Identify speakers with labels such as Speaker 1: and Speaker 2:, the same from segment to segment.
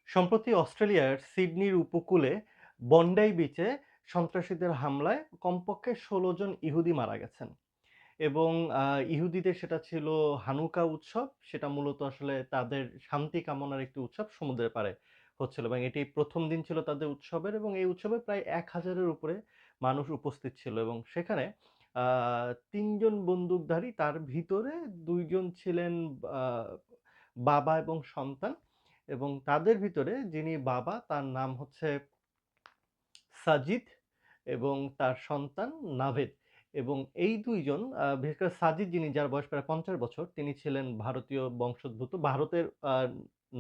Speaker 1: সম্প্রতি অস্ট্রেলিয়ার সিডনির উপকূলে বন্ডাই বিচে সন্ত্রাসীদের হামলায় কমপক্ষে ১৬ জন ইহুদি মারা গেছেন এবং ইহুদিদের সেটা ছিল হানুকা উৎসব। সেটা মূলত আসলে তাদের শান্তি কামনার একটি উৎসব সমুদ্রের পাড়ে হচ্ছিল এবং এটি ১ম দিন ছিল তাদের উৎসবের এবং এই উৎসবে প্রায় ১,০০০ এর উপরে মানুষ উপস্থিত ছিল এবং সেখানে আ ৩ জন বন্দুকধারী, তার ভিতরে ২ জন ছিলেন আ বাবা এবং সন্তান। এবং তাদের ভিতরে যিনি বাবা তার নাম হচ্ছে সাজিদ এবং তার সন্তান নাভেদ। এবং এই ২ জন বিশেষ করে সাজিদ, যার বয়স প্রায় ৫০ বছর, তিনি ছিলেন ভারতীয় বংশোদ্ভূত, ভারতের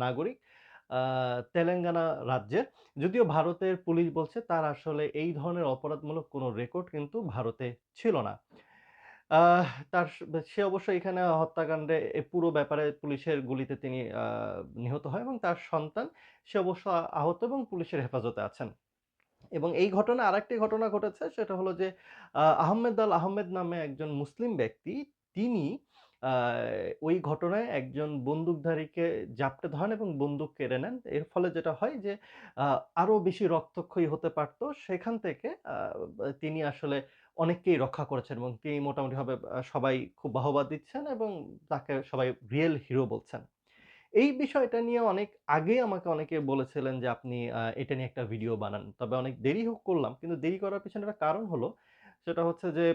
Speaker 1: নাগরিক, আ তেলেঙ্গানা রাজ্যের। যদিও ভারতের পুলিশ বলছে তার আসলে এই ধরনের অপরাধমূলক কোনো রেকর্ড কিন্তু ভারতে ছিল না। তার সে অবশ্য এখানে হত্যাকাণ্ডে পুরো ব্যাপারে পুলিশের গুলিতে তিনি নিহত হয় এবং তার সন্তান, সে অবশ্য আহত এবং পুলিশের হেফাজতে আছেন। এবং এই ঘটনায় আরেকটি ঘটনা ঘটেছে, সেটা হলো যে আহমেদ আল আহমেদ নামে একজন মুসলিম ব্যক্তি, তিনি আ ওই ঘটনায় একজন বন্দুকধারীকে জাপটে ধরেন এবং বন্দুক কেড়ে নেন। এর ফলে যেটা হয় যে আ আরো বেশি রক্তক্ষয়ী হতে পারত। সেখান থেকে তিনি আসলে অনেককেই রক্ষা করেছেন এবং তিনি মোটামুটিভাবে সবাই খুব বাহবা দিচ্ছেন এবং তাকে সবাই রিয়েল হিরো বলছেন। এই বিষয়টা নিয়ে অনেক আগেই আমাকে অনেকে বলেছিলেন যে, "আপনি এটা নিয়ে একটা ভিডিও বানান।" তবে অনেক দেরি করলাম। কিন্তু দেরি করার পেছনে একটা কারণ হলো, সেটা হচ্ছে যে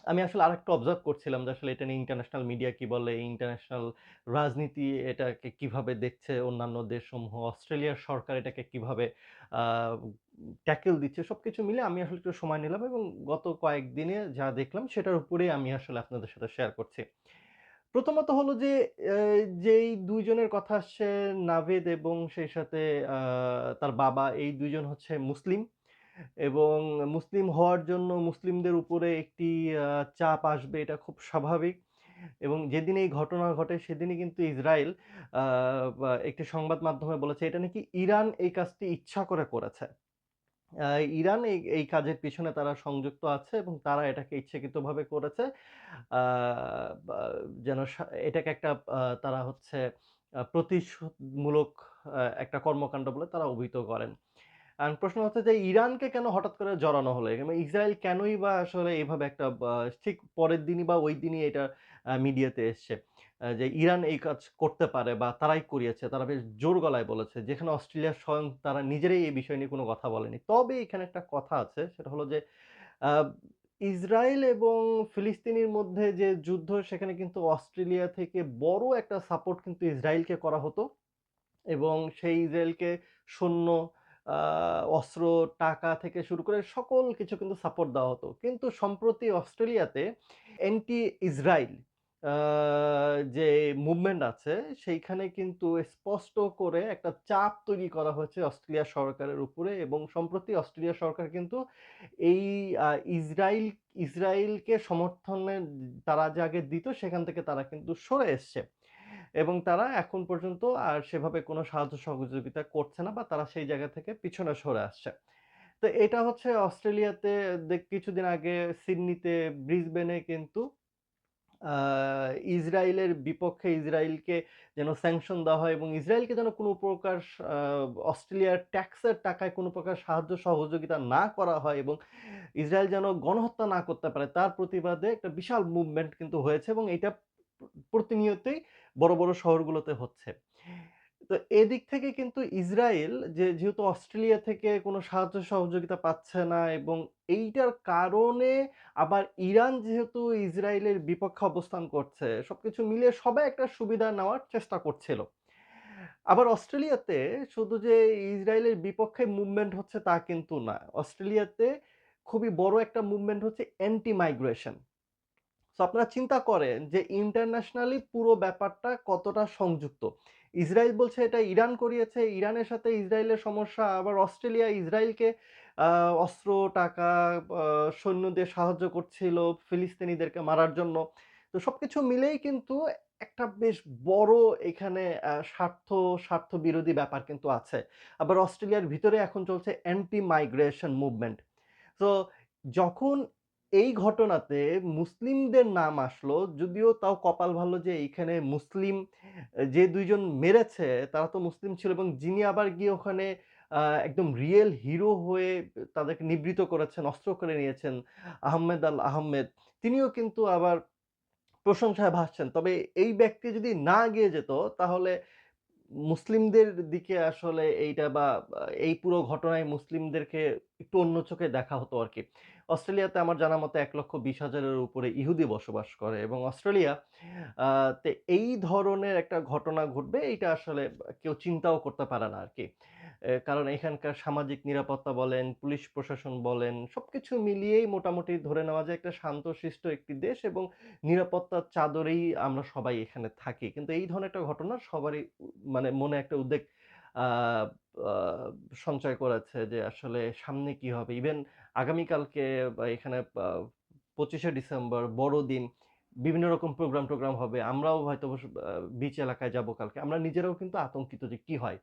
Speaker 1: আমি আসলে আরেকটু অবজার্ভ করছিলাম যে আসলে এটা নিয়ে ইন্টারন্যাশনাল মিডিয়া কি বলে, ইন্টারন্যাশনাল রাজনীতি এটাকে কিভাবে দেখছে অন্যান্য দেশসমূহ, অস্ট্রেলিয়ার সরকার এটাকে কিভাবে আ ট্যাকেল দিচ্ছে। সবকিছু মিলে আমি আসলে একটু সময় নিলাম এবং গত কয়েকদিনে যা দেখলাম সেটার উপরেই আমি আসলে আপনাদের সাথে শেয়ার করছি। প্রথমত হলো যে এ যেই ২ জনের কথা আসছে, নাভেদ এবং সেই সাথে আ তার বাবা, এই ২ জন হচ্ছে মুসলিম এবং মুসলিম হওয়ার জন্য মুসলিমদের উপরে একটি আ চাপ আসবে, এটা খুব স্বাভাবিক। এবং যেদিন এই ঘটনা ঘটে সেদিনই কিন্তু ইসরায়েল আ বা একটি সংবাদ মাধ্যমে বলেছে এটা নাকি ইরান এই কাজটি ইচ্ছা করে করেছে। আ ইরান এই কাজের পিছনে তারা সংযুক্ত আছে এবং তারা এটাকে ইচ্ছাকৃতভাবে করেছে। আ বা যেন এটাকে একটা তারা হচ্ছে প্রতিশোধমূলক একটা কর্মকাণ্ড বলে তারা অভিহিত করেন। প্রশ্ন হচ্ছে যে ইরানকে কেন হঠাৎ করে জড়ানো হলো? এখানে ইসরায়েল কেনই বা আসলে এভাবে একটা ঠিক পরের দিনই বা ওই দিনই এটা মিডিয়াতে এসছে। যে ইরান এই কাজ করতে পারে বা তারাই করিয়েছে। তারা বেশ জোর গলায় বলেছে। যেখানে অস্ট্রেলিয়া স্বয়ং তারা নিজেরাই এই বিষয় নিয়ে কোনো কথা বলেনি। তবে এখানে একটা কথা আছে, সেটা হলো যে আ ইসরায়েল এবং ফিলিস্তিনির মধ্যে যে যুদ্ধ, সেখানে কিন্তু অস্ট্রেলিয়া থেকে বড় একটা সাপোর্ট কিন্তু ইসরায়েলকে করা হতো এবং সেই ইসরায়েলকে সৈন্য, আ অস্ত্র, টাকা থেকে শুরু করে সকল কিছু কিন্তু সাপোর্ট দেওয়া হতো। কিন্তু সম্প্রতি অস্ট্রেলিয়াতে অ্যান্টি ইসরাইল আ যে মুভমেন্ট আছে, সেইখানে কিন্তু স্পষ্ট করে একটা চাপ তৈরি করা হয়েছে অস্ট্রেলিয়া সরকারের উপরে এবং সম্প্রতি অস্ট্রেলিয়া সরকার কিন্তু এই আ ইসরাইল ইসরায়েলকে সমর্থনে তারা যে আগে দিত, সেখান থেকে তারা কিন্তু সরে এসছে। এবং তারা এখন পর্যন্ত আর সেভাবে কোনো সাহায্য সহযোগিতা করছে না বা তারা সেই জায়গা থেকে পিছনে সরে আসছে। তো এটা হচ্ছে অস্ট্রেলিয়াতে কিছুদিন আগে সিডনিতে, ব্রিসবেনে কিন্তু আ ইসরায়েলের বিপক্ষে ইসরায়েলকে যেন স্যাংশন দেওয়া হয় এবং ইসরায়েলকে যেন কোনো প্রকার আ অস্ট্রেলিয়ার ট্যাক্সের টাকায় কোনো প্রকার সাহায্য সহযোগিতা না করা হয় এবং ইসরায়েল যেন গণহত্যা না করতে পারে, তার প্রতিবাদে একটা বিশাল মুভমেন্ট কিন্তু হয়েছে এবং এটা প্রতিনিয়তই বড়, বড় শহরগুলোতে হচ্ছে। তো এদিক থেকে কিন্তু ইসরায়েল যেহেতু অস্ট্রেলিয়া থেকে কোনো সাহায্য সহযোগিতা পাচ্ছে না এবং এইটার কারণে আবার ইরান যেহেতু ইসরায়েলের বিপক্ষে অবস্থান করছে, সবকিছু মিলিয়ে সবাই একটা সুবিধা নেওয়ার চেষ্টা করছিল। আবার অস্ট্রেলিয়াতে শুধু যে ইসরায়েলের বিপক্ষে মুভমেন্ট হচ্ছে তা কিন্তু না। অস্ট্রেলিয়াতে খুবই বড় একটা মুভমেন্ট হচ্ছে অ্যান্টি মাইগ্রেশন। সো আপনারা চিন্তা করেন যে ইন্টারন্যাশনালি পুরো ব্যাপারটা কতটা সংযুক্ত। ইসরায়েল বলছে এটা ইরান করিয়েছে, ইরানের সাথে ইসরায়েলের সমস্যা, আবার অস্ট্রেলিয়া ইসরায়েলকে আ অস্ত্র, টাকা, আ সৈন্য দিয়ে সাহায্য করছিল ফিলিস্তিনিদেরকে মারার জন্য। তো সবকিছু মিলেই কিন্তু একটা বেশ বড় এখানে স্বার্থ বিরোধী ব্যাপার কিন্তু আছে। আবার অস্ট্রেলিয়ার ভিতরে এখন চলছে অ্যান্টি মাইগ্রেশন মুভমেন্ট। সো যখন এই ঘটনাতে মুসলিমদের নাম আসলো, যদিও তাও কপাল ভালো যে এইখানে মুসলিম যে ২ জন মেরেছে তারা তো মুসলিম ছিল এবং যিনি আবার গিয়ে ওখানে একদম রিয়েল হিরো হয়ে তাদেরকে নিবৃত করেছেন, অস্ত্র করে নিয়েছেন আহমেদ আল আহমেদ। তিনিও কিন্তু আবার প্রশংসায় ভাসছেন। তবে এই ব্যক্তি যদি না গিয়ে যেত তাহলে মুসলিমদের দিকে আসলে এইটা বা এই পুরো ঘটনায় মুসলিমদেরকে একটু অন্য চোখে দেখা হতো আরকি। অস্ট্রেলিয়াতে আমার জানা মতে ১,২০,০০০ এর উপরে ইহুদি বসবাস করে এবং অস্ট্রেলিয়া আ তে এই ধরনের একটা ঘটনা ঘটবে এইটা আসলে কেউ চিন্তাও করতে পারে না আরকি। কারণ এখানকার সামাজিক নিরাপত্তা বলেন, পুলিশ প্রশাসন বলেন, সবকিছু মিলিয়েই মোটামুটি ধরে নেওয়া যায় একটা শান্তশিষ্ট একটি দেশ এবং নিরাপত্তার চাদরেই আমরা সবাই এখানে থাকি। কিন্তু এই ধরনের একটা ঘটনা সবারই মানে মনে একটা উদ্বেগ আ আ সঞ্চয় করেছে যে আসলে সামনে কি হবে? ইভেন আগামীকালকে বা এখানে ২৫শে ডিসেম্বর বড়দিন, বিভিন্ন রকম প্রোগ্রাম-টোগ্রাম হবে। আমরাও হয়তো বিচ এলাকায় যাবো কালকে। আমরা নিজেরাও কিন্তু আতঙ্কিত যে কি হয়?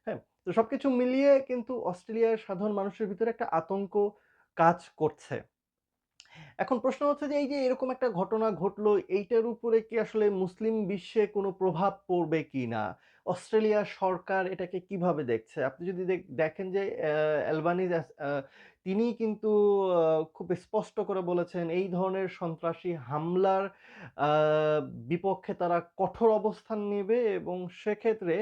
Speaker 1: হ্যাঁ? তো সবকিছু মিলিয়ে কিন্তু অস্ট্রেলিয়ার সাধারণ মানুষের ভিতরে একটা আতঙ্ক কাজ করছে। এখন প্রশ্ন হচ্ছে যে এই যে এরকম একটা ঘটনা ঘটলো, এইটার উপরে কি আসলে মুসলিম বিশ্বে কোনো প্রভাব পড়বে কিনা? অস্ট্রেলিয়ার সরকার এটাকে কিভাবে দেখছে? আপনি যদি দেখেন যে অ্যালবানিজ তিনি কিন্তু আ খুব স্পষ্ট করে বলেছেন এই ধরনের সন্ত্রাসী হামলার আ বিপক্ষে তারা কঠোর অবস্থান নেবে এবং সেক্ষেত্রে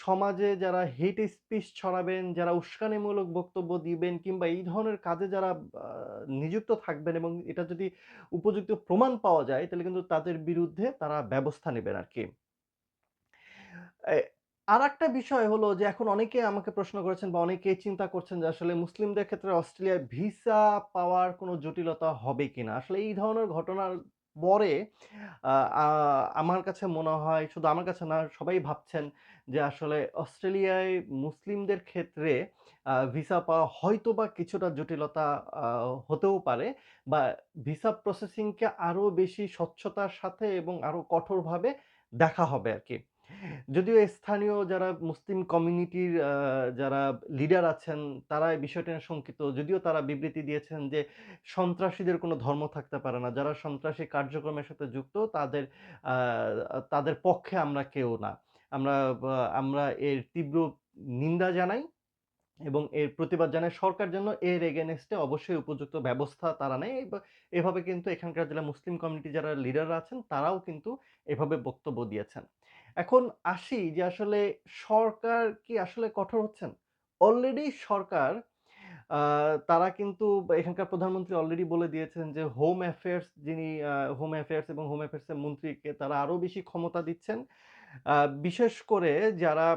Speaker 1: সমাজে যারা হেট স্পিচ ছড়াবেন, যারা উস্কানিমূলক বক্তব্য দিবেন কিংবা এই ধরনের কাজে যারা আ নিযুক্ত থাকবেন এবং এটা যদি উপযুক্ত প্রমাণ পাওয়া যায় তাহলে কিন্তু তাদের বিরুদ্ধে তারা ব্যবস্থা নিবেন আরকি। এ আরেকটা বিষয় হলো যে এখন অনেকে আমাকে প্রশ্ন করেছেন বা অনেকেই চিন্তা করছেন যে আসলে মুসলিমদের ক্ষেত্রে অস্ট্রেলিয়ায় ভিসা পাওয়ার কোনো জটিলতা হবে কিনা? আসলে এই ধরনের ঘটনার পরে আ আ আমার কাছে মনে হয় শুধু আমার কাছে না সবাই ভাবছেন যে আসলে অস্ট্রেলিয়ায় মুসলিমদের ক্ষেত্রে ভিসা পাওয়া হয়তোবা কিছুটা জটিলতা আ হতেও পারে বা ভিসা প্রসেসিং কে আরো বেশি স্বচ্ছতার সাথে এবং আরো কঠোরভাবে দেখা হবে আরকি। যদিও স্থানীয় যারা মুসলিম কমিউনিটির যারা লিডার আছেন, তারা এই বিষয়টা নিয়ে শঙ্কিত। যদিও তারা বিবৃতি দিয়েছেন যে, সন্ত্রাসীদের কোনো ধর্ম থাকতে পারে না। যারা সন্ত্রাসী কার্যক্রমের সাথে যুক্ত আ তাদের পক্ষে আমরা কেউ না। আমরা এর তীব্র নিন্দা জানাই এবং এর প্রতিবাদ জানাই। সরকার যেন এর এগেইনস্ট এ অবশ্যই উপযুক্ত ব্যবস্থা তারা নেয়। এভাবে কিন্তু এখানকার যারা মুসলিম কমিউনিটি যারা লিডাররা আছেন, তারাও কিন্তু এভাবে বক্তব্য দিয়েছেন। এখন আসি যে আসলে সরকার কি আসলে কঠোর হচ্ছেন? অলরেডি সরকার আ তারা কিন্তু এখানকার প্রধানমন্ত্রী অলরেডি বলে দিয়েছেন যে হোম অ্যাফেয়ার্স যিনি হোম অ্যাফেয়ার্স এবং হোম অ্যাফেয়ার্স এর মন্ত্রীকে তারা আরো বেশি ক্ষমতা দিচ্ছেন। আ বিশেষ করে যারা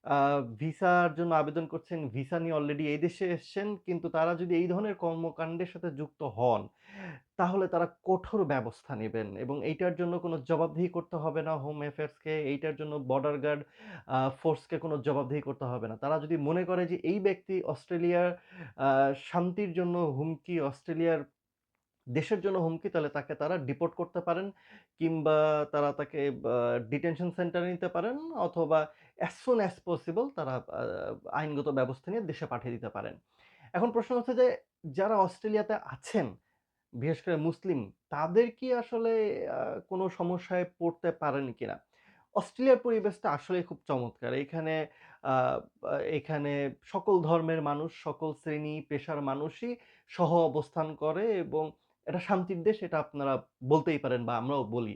Speaker 1: আ ভিসার জন্য আবেদন করছেন, ভিসা নিয়ে অলরেডি এই দেশে এসছেন। কিন্তু তারা যদি এই ধরনের কর্মকাণ্ডের সাথে যুক্ত হন, তাহলে তারা কঠোর ব্যবস্থা নিবেন এবং এইটার জন্য কোনো জবাবদিহি করতে হবে না হোম অ্যাফেয়ার্স কে। এইটার জন্য বর্ডার গার্ড ফোর্সকে কোনো জবাবদিহি করতে হবে না। তারা যদি মনে করে যে এই ব্যক্তি অস্ট্রেলিয়ার আ শান্তির জন্য হুমকি, অস্ট্রেলিয়ার দেশের জন্য হুমকি তাহলে তাকে তারা ডিপোর্ট করতে পারেন কিংবা তারা তাকে ডিটেনশন সেন্টারে নিতে পারেন অথবা as soon as possible তারা আইনগত ব্যবস্থা নিয়ে দেশে পাঠিয়ে দিতে পারেন। এখন প্রশ্ন হচ্ছে যে যারা অস্ট্রেলিয়াতে আছেন, বিশেষ করে মুসলিম, তাদের কি আসলে আ কোনো সমস্যায় পড়তে পারেন কিনা? অস্ট্রেলিয়ার পরিবেশটা আসলেই খুব চমৎকার। আ এখানে সকল ধর্মের মানুষ, সকল শ্রেণী পেশার মানুষই সহ অবস্থান করে এবং এটা শান্তির দেশ এটা আপনারা বলতেই পারেন বা আমরাও বলি।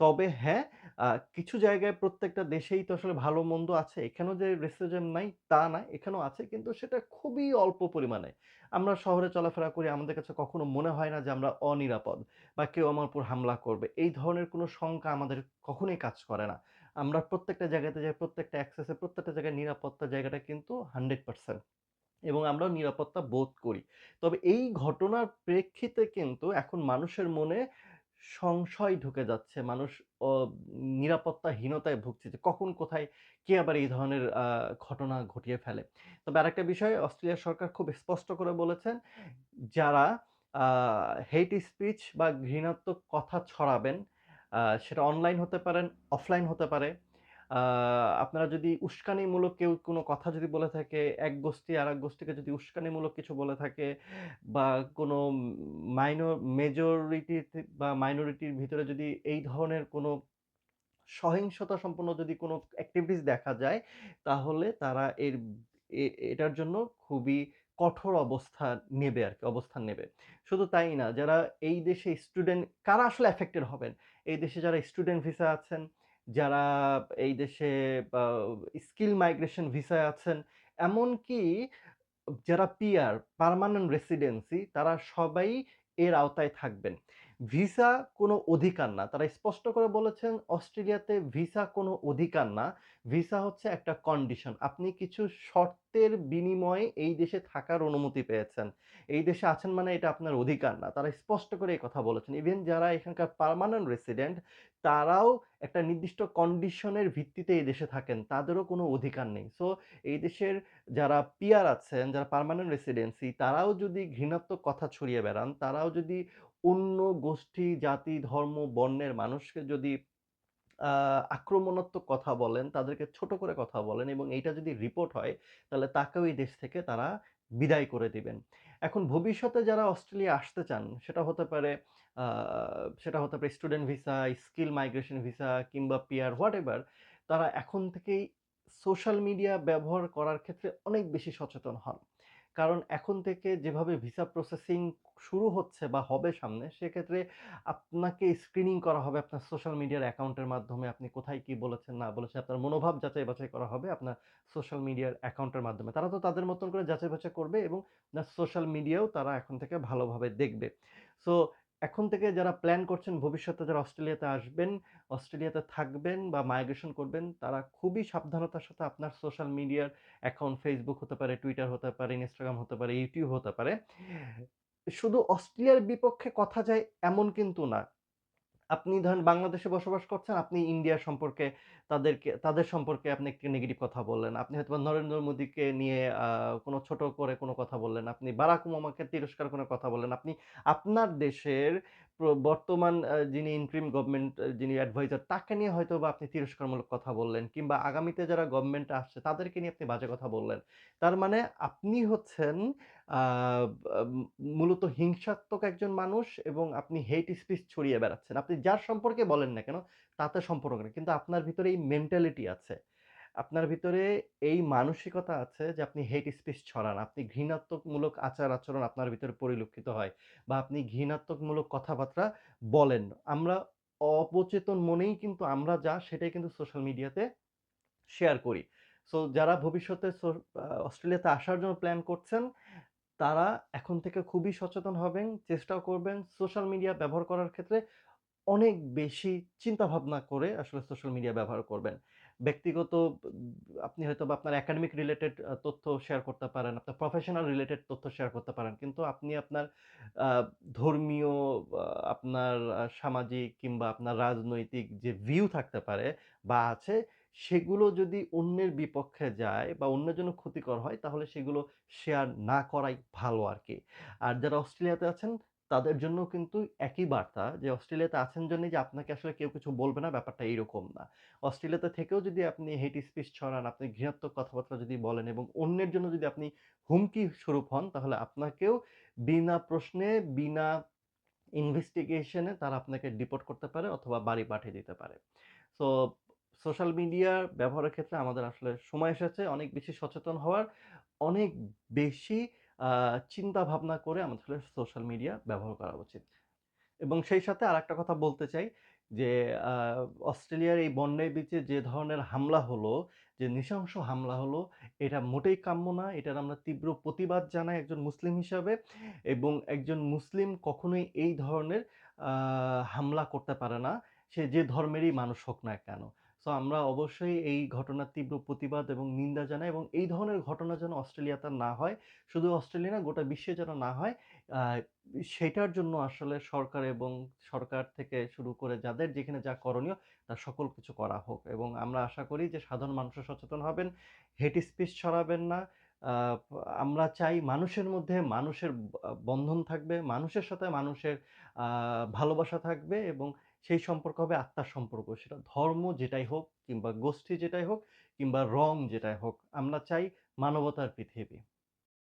Speaker 1: তবে হ্যাঁ, আ কিছু জায়গায় প্রত্যেকটা দেশেই তো আসলে ভালো-মন্দ আছে। এখানেও যে রেসিজম নাই তা না, এখানেও আছে কিন্তু সেটা খুবই অল্প পরিমাণে। আমরা শহরে চলাফেরা করি, আমাদের কাছে কখনো মনে হয় না যে আমরা অনিরাপদ বা কেউ আমার উপর হামলা করবে। এই ধরনের কোনো শঙ্কা আমাদের কখনোই কাজ করে না। আমরা প্রত্যেকটা জায়গাতে যাই, প্রত্যেকটা অ্যাক্সেস এ প্রত্যেকটা জায়গায় নিরাপত্তার জায়গাটা কিন্তু 100% এবং আমরাও নিরাপত্তা বোধ করি। তবে এই ঘটনার প্রেক্ষিতে কিন্তু এখন মানুষের মনে সংশয় ঢুকে যাচ্ছে। মানুষ অ নিরাপত্তাহীনতায় ভুগছে যে কখন কোথায় কে আবার এই ধরনের ঘটনা ঘটিয়ে ফেলে। তবে আরেকটা বিষয় অস্ট্রেলিয়ার সরকার খুব স্পষ্ট করে বলেছেন, যারা আ হেট স্পিচ বা ঘৃণাত্মক কথা ছড়াবেন, সেটা অনলাইন হতে পারেন, অফলাইন হতে পারে। আ আপনারা যদি উস্কানিমূলক কেউ কোনো কথা যদি বলে থাকে, এক গোষ্ঠী আরেক গোষ্ঠীকে যদি উস্কানিমূলক কিছু বলে থাকে বা কোনো মেজরিটি বা মাইনরিটির ভিতরে যদি এই ধরনের কোনো সহিংসতা সম্পন্ন যদি কোনো এক্টিভিটিস দেখা যায়, তাহলে তারা এটার জন্য খুবই কঠোর অবস্থান নেবে। শুধু তাই না, যারা এই দেশে স্টুডেন্ট কারা আসলে এফেক্টেড হবেন? এই দেশে যারা স্টুডেন্ট ভিসা আছেন, যারা এই দেশে আ স্কিল মাইগ্রেশন ভিসায় আছেন, এমনকি যারা পিআর, পার্মানেন্ট রেসিডেন্সি তারা সবাই এর আওতায় থাকবেন। ভিসা কোনো অধিকার না। তারা স্পষ্ট করে বলেছেন অস্ট্রেলিয়াতে ভিসা কোনো অধিকার না। ভিসা হচ্ছে একটা কন্ডিশন। আপনি কিছু শর্তের বিনিময়ে এই দেশে থাকার অনুমতি পেয়েছেন। এই দেশে আছেন মানে এটা আপনার অধিকার না। তারা স্পষ্ট করে এই কথা বলেছেন। ইভেন যারা এখানকার পার্মানেন্ট রেসিডেন্ট তারাও একটা নির্দিষ্ট কন্ডিশনের ভিত্তিতে এই দেশে থাকেন। তাদেরও কোনো অধিকার নেই। সো এই দেশের যারা পিআর আছেন, যারা পার্মানেন্ট রেসিডেন্সি তারাও যদি ঘৃণাত্মক কথা ছড়িয়ে বেড়ান, তারাও যদি অন্য গোষ্ঠী, জাতি, ধর্ম, বর্ণের মানুষকে যদি আ আক্রমণাত্মক কথা বলেন, তাদেরকে ছোট করে কথা বলেন এবং এইটা যদি রিপোর্ট হয়, তাহলে তাকেও এই দেশ থেকে তারা বিদায় করে দিবেন। এখন ভবিষ্যতে যারা অস্ট্রেলিয়া আসতে চান, আ সেটা হতে পারে student visa, skill migration visa কিংবা পিআর হোয়াটএভার, তারা এখন থেকেই সোশ্যাল মিডিয়া ব্যবহার করার ক্ষেত্রে অনেক বেশি সচেতন হন। কারণ এখন থেকে যেভাবে ভিসা প্রসেসিং শুরু হচ্ছে বা হবে সামনে, সেক্ষেত্রে আপনাকে স্ক্রিনিং করা হবে আপনার সোশ্যাল মিডিয়ার অ্যাকাউন্টের মাধ্যমে। আপনি কোথায় কি বলেছেন না বলেছেন, আপনার মনোভাব যাচাই-বাছাই করা হবে আপনার সোশ্যাল মিডিয়ার অ্যাকাউন্টের মাধ্যমে। তারা তো তাদের মতন করে যাচাই-বাছাই করবে এবং আপনার সোশ্যাল মিডিয়াও তারা এখন থেকে ভালোভাবে দেখবে। সো এখন থেকে যারা প্ল্যান করছেন ভবিষ্যতে যারা অস্ট্রেলিয়াতে আসবেন, অস্ট্রেলিয়াতে থাকবেন বা মাইগ্রেশন করবেন, তারা খুবই সাবধানতার সাথে আপনার সোশ্যাল মিডিয়ার অ্যাকাউন্ট Facebook হতে পারে, Twitter হতে পারে, Instagram হতে পারে, YouTube হতে পারে। শুধু অস্ট্রেলিয়ার বিপক্ষে কথা যায় এমন কিন্তু না। আপনি ধরেন বাংলাদেশে বসবাস করছেন, আপনি ইন্ডিয়া সম্পর্কে তাদের সম্পর্কে আপনি একটি নেগেটিভ কথা বললেন। আপনি হয়তোবা নরেন্দ্র মোদিকে নিয়ে কোনো ছোট করে কোনো কথা বললেন। আপনি বারাক ওবামাকে তিরস্কার করে কথা বললেন। আপনি আপনার দেশের বর্তমান যিনি ইন্টারিম গভর্নমেন্ট যিনি অ্যাডভাইজার তাকে নিয়ে হয়তোবা আপনি তিরস্কারমূলক কথা বললেন কিংবা আগামীতে যারা গভর্নমেন্টে আসছে তাদেরকে নিয়ে আপনি বাজে কথা বললেন। তার মানে আপনি হচ্ছেন আ আম মূলত হিংসাত্মক একজন মানুষ এবং আপনি হেট স্পিচ ছড়িয়ে বেড়াচ্ছেন। আপনি যার সম্পর্কে বলেন না কেন, তাতে সম্পর্ক নেই। কিন্তু আপনার ভিতরে এই মেন্টালিটি আছে। আপনার ভিতরে এই মানসিকতা আছে যে আপনি হেট স্পিচ ছড়ান। আপনি ঘৃণাত্মকমূলক আচার-আচরণ আপনার ভিতরে পরিলক্ষিত হয় বা আপনি ঘৃণাত্মকমূলক কথাবার্তা বলেন। আমরা অবচেতন মনেই কিন্তু আমরা যা সেটাই কিন্তু সোশ্যাল মিডিয়াতে শেয়ার করি। সো যারা ভবিষ্যতে অস্ট্রেলিয়াতে আসার জন্য প্ল্যান করছেন তারা এখন থেকে খুবই সচেতন হবেন, চেষ্টাও করবেন সোশ্যাল মিডিয়া ব্যবহার করার ক্ষেত্রে অনেক বেশি চিন্তাভাবনা করে আসলে সোশ্যাল মিডিয়া ব্যবহার করবেন। ব্যক্তিগত আপনি হয়তোবা আপনার একাডেমিক রিলেটেড তথ্য শেয়ার করতে পারেন, আপনার প্রফেশনাল রিলেটেড তথ্য শেয়ার করতে পারেন। কিন্তু আপনি আপনার আ ধর্মীয় আপনার সামাজিক কিংবা আপনার রাজনৈতিক যে ভিউ থাকতে পারে বা আছে, সেগুলো যদি অন্যের বিপক্ষে যায় বা অন্যের জন্য ক্ষতিকর হয়, তাহলে সেগুলো শেয়ার না করাই ভালো আরকি। আর যারা অস্ট্রেলিয়াতে আছেন তাদের জন্যও কিন্তু একই বার্তা যে অস্ট্রেলিয়াতে আছেন জন্যই যে আপনাকে আসলে কেউ কিছু বলবে না ব্যাপারটা এইরকম না। অস্ট্রেলিয়াতে থেকেও যদি আপনি হেট স্পিচ ছড়ান, আপনি ঘৃণাত্মক কথাবার্তা যদি বলেন এবং অন্যের জন্য যদি আপনি হুমকি স্বরূপ হন তাহলে আপনাকেও বিনা প্রশ্নে, বিনা ইনভেস্টিগেশন এ তারা আপনাকে ডিপোর্ট করতে পারে অথবা বাড়ি পাঠিয়ে দিতে পারে। সো সোশ্যাল মিডিয়া ব্যবহারের ক্ষেত্রে আমাদের আসলে সময় এসেছে অনেক বেশি সচেতন হওয়ার, অনেক বেশি আ চিন্তা ভাবনা করে আমাদের আসলে সোশ্যাল মিডিয়া ব্যবহার করা উচিত। এবং সেই সাথে আরেকটা কথা বলতে চাই যে আ অস্ট্রেলিয়ার এই বন্যায় বিচে যে ধরনের হামলা হলো, যে নৃশংস হামলা হলো, এটা মোটেই কাম্য না। এটার আমরা তীব্র প্রতিবাদ জানাই একজন মুসলিম হিসাবে এবং একজন মুসলিম কখনোই এই ধরনের আ হামলা করতে পারে না। সে যে ধর্মেরই মানুষ হোক না কেন। সো আমরা অবশ্যই এই ঘটনার তীব্র প্রতিবাদ এবং নিন্দা জানাই এবং এই ধরনের ঘটনা যেন অস্ট্রেলিয়াতে আর না হয়। শুধু অস্ট্রেলিয়া না, গোটা বিশ্বে যেন না হয়। আ সেটার জন্য আসলে সরকার থেকে শুরু করে যাদের যেখানে যা করণীয় তার সকল কিছু করা হোক এবং আমরা আশা করি যে সাধারণ মানুষও সচেতন হবেন, হেট স্পিচ ছড়াবেন না। আ আমরা চাই মানুষের মধ্যে মানুষের বন্ধন থাকবে, মানুষের সাথে মানুষের আ ভালোবাসা থাকবে এবং সেই সম্পর্ক হবে আত্মার সম্পর্ক। সেটা ধর্ম যেটাই হোক কিংবা গোষ্ঠী যেটাই হোক কিংবা রং যেটাই হোক। আমরা চাই মানবতার পৃথিবী।